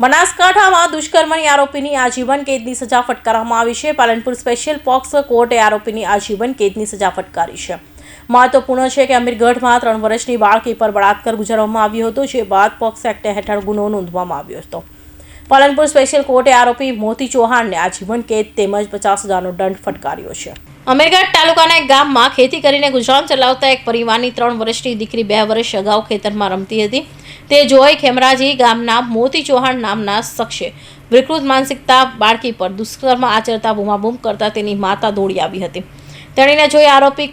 બનાસકાંઠામાં દુષ્કર્મની આરોપીની આજીવન કેદની સજા ફટકારવામાં આવી છે। પાલનપુર સ્પેશિયલ પોક્સો કોર્ટે આરોપીની આજીવન કેદની સજા ફટકારી છે। મહત્વપૂર્ણ છે કે અમીરગઢમાં 3 વર્ષની બાળકી પર બળાત્કાર ગુજારવામાં આવ્યો હતો, જે બાદ પોક્સો એક્ટ હેઠળ ગુનો નોંધવામાં આવ્યો હતો। પાલનપુર સ્પેશિયલ કોર્ટે આરોપી મોતી ચૌહાણને આજીવન કેદ તેમજ 50,000નો દંડ ફટકાર્યો છે। અમીરગઢ તાલુકાના એક ગામમાં ખેતી કરીને ગુજરાન ચલાવતા એક પરિવારની 3 વર્ષની દીકરી 2 વર્ષ અગાઉ ખેતરમાં રમતી હતી। તે જોઈ ખેમરાજી ગામના મોતી ચૌહાણ નામના શખ્સે વિકૃત માનસિકતા બાળકી પર દુષ્કર્મ આચરતા બૂમાબૂમ કરતા તેની માતા દોડી આવી હતી। તેણીને જોઈ આરોપી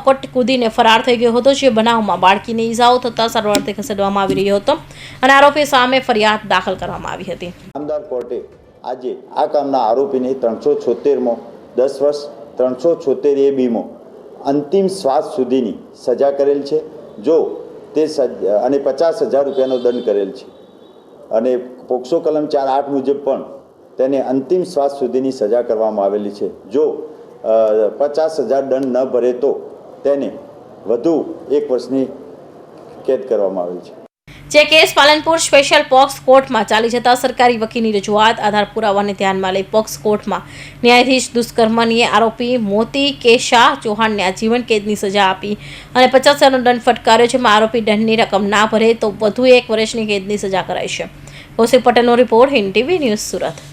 કોટ કૂદીને ફરાર થઈ ગયો હતો, જે બનાવમાં બાળકીને ઈજાઓ થતાં સારવારથી ખસેડવામાં આવી રહ્યો હતો અને આરોપી સામે ફરિયાદ દાખલ કરવામાં આવી હતી। નામદાર કોર્ટે આજે આ કામના આરોપીને 376મો 10 વર્ષ 376 A-B અંતિમ શ્વાસ સુધીની સજા કરેલ છે, જો તે અને 50,000 રૂપિયાનો દંડ કરેલ છે અને પોક્સો કલમ 4(8) મુજબ પણ તેને અંતિમ શ્વાસ સુધીની સજા કરવામાં આવેલી છે। જો 50,000 દંડ ન ભરે તો તેને વધુ 1 વર્ષની કેદ કરવામાં આવેલ છે। જે કેસ પાલનપુર સ્પેશિયલ પોક્સ કોર્ટમાં ચાલી જતા સરકારી વકીલની રજૂઆત આધાર પુરાવાને ધ્યાનમાં લઈ પોક્સ કોર્ટમાં ન્યાયાધીશ દુષ્કર્મની આરોપી મોતી કે શાહ ચૌહાણને આજીવન કેદની સજા આપી અને 50,000નો દંડ ફટકાર્યો, જેમાં આરોપી દંડની રકમ ના ભરે તો વધુ 1 વર્ષની કેદની સજા કરાઈ છે। કૌશિક પટેલનો report, Hind TV news, Surat.